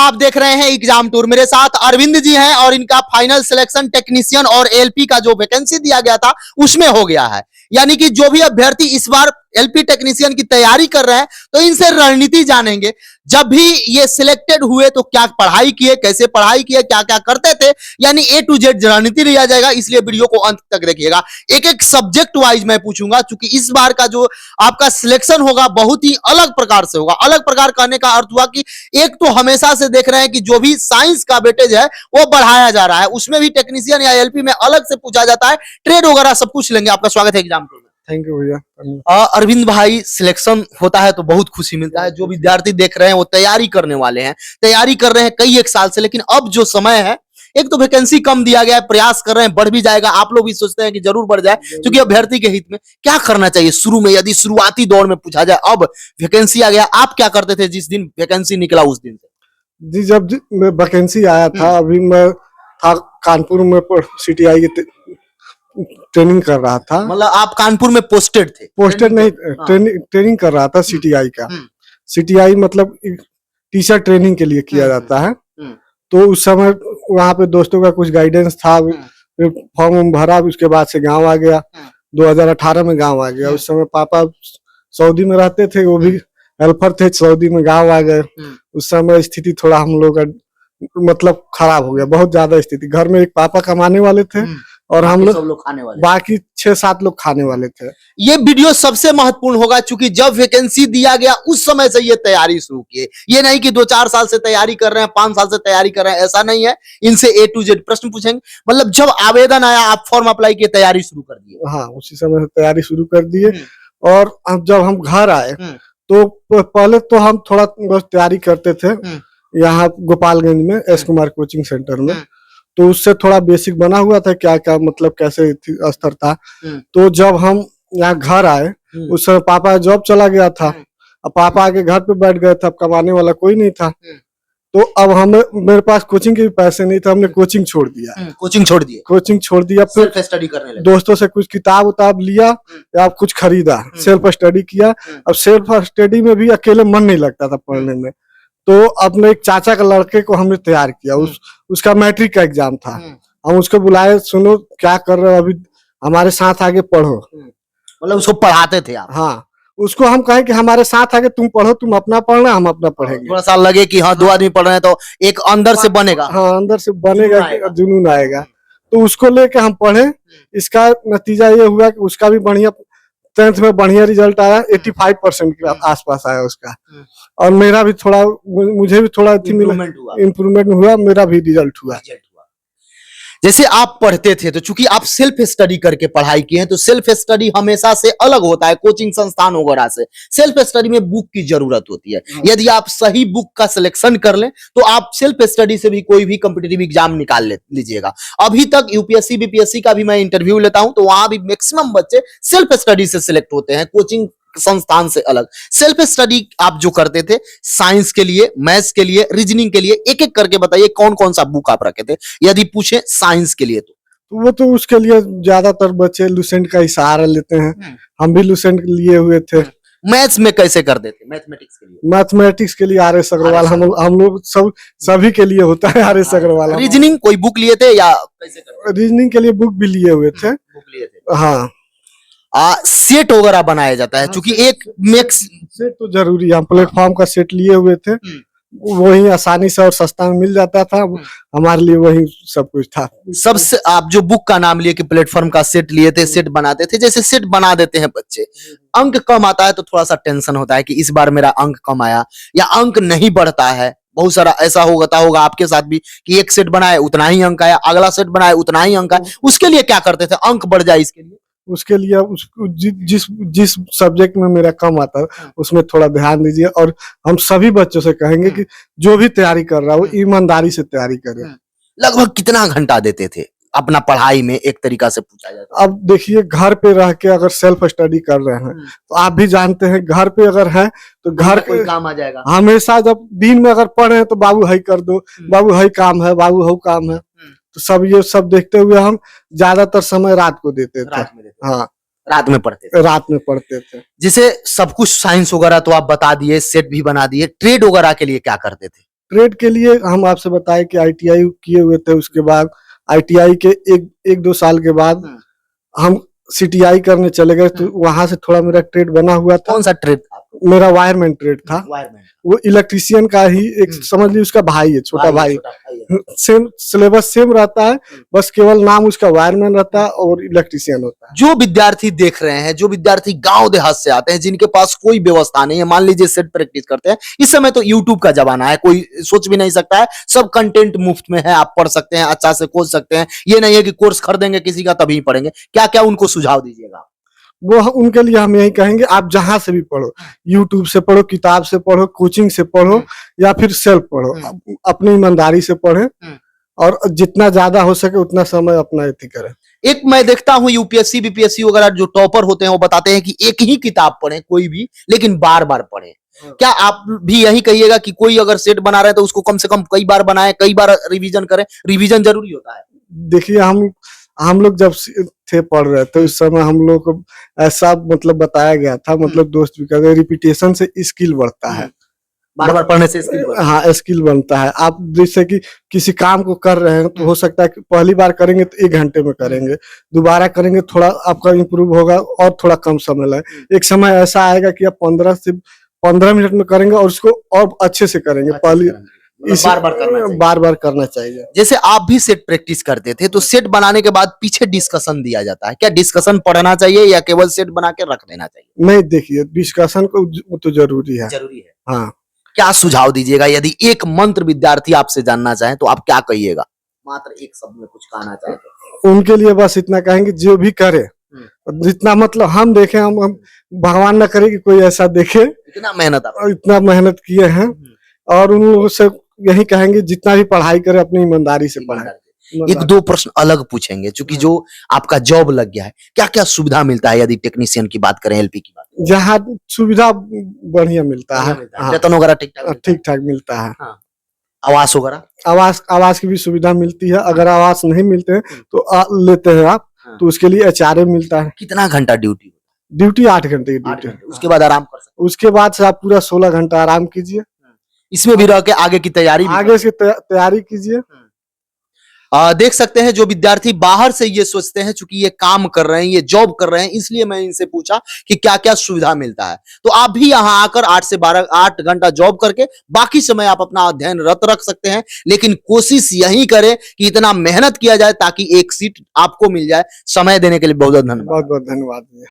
आप देख रहे हैं एग्जाम टूर। मेरे साथ अरविंद जी हैं और इनका फाइनल सिलेक्शन टेक्नीशियन और एलपी का जो वैकेंसी दिया गया था उसमें हो गया है। यानी कि जो भी अभ्यर्थी इस बार एलपी टेक्नीशियन की तैयारी कर रहे हैं तो इनसे रणनीति जानेंगे। जब भी ये सिलेक्टेड हुए तो क्या पढ़ाई किए, कैसे पढ़ाई किए, क्या क्या करते थे, यानी ए टू जेड रणनीति लिया जाएगा। इसलिए वीडियो को अंत तक देखिएगा। एक एक सब्जेक्ट वाइज मैं पूछूंगा, क्योंकि इस बार का जो आपका सिलेक्शन होगा बहुत ही अलग प्रकार से होगा। अलग प्रकार कहने का अर्थ हुआ कि एक तो हमेशा से देख रहे हैं कि जो भी साइंस का वेटेज है वो बढ़ाया जा रहा है, उसमें भी टेक्नीशियन या एलपी में अलग से पूछा जाता है। ट्रेड वगैरह सब कुछ लेंगे। आपका स्वागत है एग्जाम में। थैंक यू भैया। अरविंद भाई, सिलेक्शन होता है तो बहुत खुशी मिलता है। जो विद्यार्थी देख रहे हैं वो तैयारी करने वाले हैं, तैयारी कर रहे हैं कई एक साल से, लेकिन अब जो समय है, एक तो वैकेंसी कम दिया गया है, प्रयास कर रहे हैं बढ़ भी जाएगा। आप लोग भी सोचते हैं कि जरूर बढ़ जाए, क्योंकि अभ्यर्थी के हित में। क्या करना चाहिए शुरू में, यदि शुरुआती दौर में पूछा जाए? अब वैकेंसी आ गया, आप क्या करते थे जिस दिन वैकेंसी निकला उस दिन से? जी, जब वैकेंसी आया था, अभी मैं था कानपुर में सीटीआई की ट्रेनिंग कर रहा था। मतलब आप कानपुर में पोस्टेड थे? पोस्टेड नहीं, ट्रेनिंग कर रहा था सीटीआई का। सीटीआई मतलब टीचर ट्रेनिंग के लिए किया जाता है। तो उस समय वहाँ पे दोस्तों का कुछ गाइडेंस था, फॉर्म भरा, उसके बाद से गांव आ गया। 2018 में गांव आ गया। उस समय पापा सऊदी में रहते थे, वो भी हेल्पर थे, सऊदी में गांव आ गए। उस समय स्थिति थोड़ा हम लोग का मतलब खराब हो गया, बहुत ज्यादा स्थिति। घर में एक पापा कमाने वाले थे और हम लोग खाने वाले, बाकी 6-7 लोग खाने वाले थे। ये वीडियो सबसे महत्वपूर्ण होगा, क्योंकि जब वैकेंसी दिया गया उस समय से ये तैयारी शुरू किए। ये नहीं कि 2-4 साल से तैयारी कर रहे हैं, 5 साल से तैयारी कर रहे हैं, ऐसा नहीं है। इनसे ए टू जेड प्रश्न पूछेंगे। मतलब जब आवेदन आया आप फॉर्म अप्लाई किए, तैयारी शुरू कर दिए? हाँ, उसी समय से तैयारी शुरू कर दिए। और जब हम घर आए तो पहले तो हम थोड़ा बस तैयारी करते थे यहाँ गोपालगंज में एस कुमार कोचिंग सेंटर में। तो उससे थोड़ा बेसिक बना हुआ था, क्या क्या मतलब कैसे स्तर था। तो जब हम यहाँ घर आए उस समय पापा जॉब चला गया था। अब पापा आके घर पे बैठ गए थे, अब कमाने वाला कोई नहीं था। तो अब हमें, मेरे पास कोचिंग के भी पैसे नहीं थे, हमने कोचिंग छोड़ दिया। कोचिंग छोड़ दिए? कोचिंग छोड़ दिया। फिर स्टडी करने लगे। दोस्तों से कुछ किताब उताब लिया या कुछ खरीदा, सेल्फ स्टडी किया। अब सेल्फ स्टडी में भी अकेले मन नहीं लगता था पढ़ने में। तो अपने एक चाचा के लड़के को हमने तैयार किया। उसका मैट्रिक का एग्जाम था। हम उसको बुलाए, सुनो क्या कर रहे हो, अभी हमारे साथ आगे पढ़ो। मतलब उसको पढ़ाते थे आप? हाँ, उसको हम कहे कि हमारे साथ आगे तुम पढ़ो, तुम अपना पढ़ना, हम अपना पढ़ेंगे। थोड़ा सा लगे कि हाँ 2 आदमी पढ़ रहे हैं तो एक अंदर से बनेगा। हाँ, अंदर से बनेगा, जुनून आएगा। तो उसको लेके हम पढ़े। इसका नतीजा ये हुआ कि उसका भी बढ़िया 10th में बढ़िया रिजल्ट आया, 85% के आसपास आया उसका। और मेरा भी थोड़ा, मुझे भी थोड़ा इम्प्रूवमेंट हुआ, मेरा भी रिजल्ट हुआ। जैसे आप पढ़ते थे, तो चूंकि आप सेल्फ स्टडी करके पढ़ाई किए हैं, तो सेल्फ स्टडी हमेशा से अलग होता है कोचिंग संस्थान वगैरह से। सेल्फ स्टडी में बुक की जरूरत होती है। यदि आप सही बुक का सिलेक्शन कर लें तो आप सेल्फ स्टडी से भी कोई भी कॉम्पिटिटिव एग्जाम निकाल लीजिएगा। अभी तक यूपीएससी बीपीएससी का भी मैं इंटरव्यू लेता हूं, तो वहां भी मैक्सिमम बच्चे सेल्फ स्टडी से सिलेक्ट होते हैं, कोचिंग संस्थान से अलग। सेल्फ स्टडी आप जो करते थे साइंस के लिए, मैथ्स के लिए, रीजनिंग के लिए, एक एक करके बताइए कौन कौन सा बुक आप रखे थे, यदि पूछे साइंस के लिए? तो वो तो उसके लिए ज्यादातर बच्चे लुसेंट का ही सहारा लेते हैं। हम भी लुसेंट लिए हुए थे। मैथ्स में कैसे कर देते? मैथमेटिक्स के लिए? मैथमेटिक्स के लिए आर एस अग्रवाल, हम लोग सभी के लिए होता है आर एस अग्रवाल। रीजनिंग कोई बुक लिए थे या कैसे करते? रीजनिंग के लिए बुक भी लिए हुए थे। बुक लिए थे? हाँ। सेट वगैरह बनाया जाता है, क्योंकि एक सेट तो जरूरी है। हम प्लेटफॉर्म का सेट लिए हुए थे, वही आसानी से और सस्ता में मिल जाता था। हमारे लिए वही सब कुछ था। सबसे आप जो बुक का नाम लिए कि प्लेटफॉर्म का सेट लिए थे, सेट बनाते थे। जैसे सेट बना देते हैं बच्चे, अंक कम आता है तो थोड़ा सा टेंशन होता है कि इस बार मेरा अंक कम आया या अंक नहीं बढ़ता है। बहुत सारा ऐसा होगा आपके साथ भी कि एक सेट बनाए उतना ही अंक आया, अगला सेट बनाए उतना ही अंक आया। उसके लिए क्या करते थे, अंक बढ़ जाए इसके लिए? उसके लिए जिस सब्जेक्ट में मेरा कम आता है उसमें थोड़ा ध्यान दीजिए। और हम सभी बच्चों से कहेंगे कि जो भी तैयारी कर रहा है वो ईमानदारी से तैयारी करे। लगभग कितना घंटा देते थे अपना पढ़ाई में, एक तरीका से पूछा जाए? अब देखिए, घर पे रह के अगर सेल्फ स्टडी कर रहे हैं तो आप भी जानते हैं, घर पे अगर है तो घर कोई काम आ जाएगा। हमेशा जब दिन में अगर पढ़े तो बाबू हई कर दो, बाबू हई काम है, बाबू हऊ काम है। तो सब ये सब देखते हुए हम ज्यादातर समय रात को देते थे। हाँ, रात में पढ़ते थे। जैसे सब कुछ साइंस वगैरह तो आप बता दिए, सेट भी बना दिए, ट्रेड वगैरह के लिए क्या करते थे? ट्रेड के लिए हम आपसे बताए कि ITI किए हुए थे, उसके बाद ITI के एक दो साल के बाद हम CTI करने चले गए, तो वहां से थोड़ा मेरा ट्रेड बना हुआ था। कौन सा ट्रेड था? मेरा वायरमैन ट्रेड था। वायरमैन। वो इलेक्ट्रीशियन का ही एक समझ लीजिए उसका भाई है, छोटा भाई। सेम सिलेबस सेम रहता है, बस केवल नाम उसका वायरमैन रहता है और इलेक्ट्रीशियन होता है। जो विद्यार्थी देख रहे हैं, जो विद्यार्थी गांव देहात से आते हैं, जिनके पास कोई व्यवस्था नहीं है, मान लीजिए सेट प्रैक्टिस करते हैं, इस समय तो यूट्यूब का जमाना है, कोई सोच भी नहीं सकता है, सब कंटेंट मुफ्त में है, आप पढ़ सकते हैं, अच्छा से खोज सकते हैं। ये नहीं है कि कोर्स खरीदेंगे किसी का तभी पढ़ेंगे। क्या क्या उनको सुझाव दीजिएगा? वो उनके लिए हम यही कहेंगे, आप जहां से भी पढ़ो, यूट्यूब से पढ़ो, किताब से पढ़ो, कोचिंग से पढ़ो, या फिर सेल्फ पढ़ो, अपनी ईमानदारी से पढ़े और जितना ज्यादा हो सके उतना समय अपना एथी करें। एक मैं देखता हूं यूपीएससी बीपीएससी वगैरह जो टॉपर होते हैं वो बताते हैं कि एक ही किताब पढ़ें कोई भी, लेकिन बार बार पढ़ें। क्या आप भी यही कहिएगा कि कोई अगर सेट बना रहे हैं तो उसको कम से कम कई बार बनाएं, कई बार रिवीजन करें? रिवीजन जरूरी होता है। देखिए, हम लोग जब थे पढ़ रहे थे उस समय हम लोग को ऐसा मतलब बताया गया था, मतलब दोस्त भी कहते हैं रिपीटेशन से स्किल बढ़ता है, बार बार पढ़ने से स्किल बढ़ता है। हाँ, स्किल बनता है। आप जैसे कि किसी काम को कर रहे हैं तो हो सकता है कि पहली बार करेंगे तो 1 घंटे में करेंगे, दोबारा करेंगे थोड़ा आपका इम्प्रूव होगा और थोड़ा कम समय लगे। एक समय ऐसा आएगा कि आप 15 मिनट में करेंगे और उसको और अच्छे से करेंगे। पहली बार बार करना चाहिए। जैसे आप भी सेट प्रैक्टिस करते थे, तो सेट बनाने के बाद पीछे डिस्कशन दिया जाता है, क्या डिस्कशन पढ़ना चाहिए या केवल सेट बना के रख देना चाहिए? नहीं, देखिए, डिस्कशन को तो जरूरी है। जरूरी है। हाँ। क्या सुझाव दीजिएगा? यदि एक मंत्र विद्यार्थी आपसे जानना चाहे तो आप क्या कहिएगा? मात्र एक शब्द में कुछ कहना चाहे तो? उनके लिए बस इतना कहेंगे, जो भी करे, जितना मतलब हम देखें, हम भगवान न करे कि कोई ऐसा देखे, इतना मेहनत किए हैं, और उन लोगों से यही कहेंगे जितना भी पढ़ाई करे अपनी ईमानदारी से पढ़ाए। एक दो प्रश्न अलग पूछेंगे, क्योंकि जो आपका जॉब लग गया है, क्या क्या सुविधा मिलता है? यदि टेक्नीशियन की बात करें, एलपी की बात करें, जहाँ सुविधा बढ़िया मिलता है, वेतन वगैरह ठीक ठाक मिलता है। आवास वगैरह, आवास की भी सुविधा मिलती है। अगर आवास नहीं मिलते हैं तो लेते हैं आप, तो उसके लिए HRA मिलता है। कितना घंटा ड्यूटी? 8 घंटे की ड्यूटी। उसके बाद आराम कर सकते हैं? उसके बाद से आप पूरा 16 घंटा आराम कीजिए। इसमें भी रह के आगे की तैयारी कीजिए। देख सकते हैं जो विद्यार्थी बाहर से ये सोचते हैं, चूंकि ये काम कर रहे हैं, ये जॉब कर रहे हैं, इसलिए मैं इनसे पूछा कि क्या क्या सुविधा मिलता है। तो आप भी यहाँ आकर 8 से 12 8 घंटा जॉब करके बाकी समय आप अपना अध्ययन रख सकते हैं। लेकिन कोशिश यही करें कि इतना मेहनत किया जाए ताकि एक सीट आपको मिल जाए। समय देने के लिए बहुत बहुत धन्यवाद। बहुत बहुत धन्यवाद।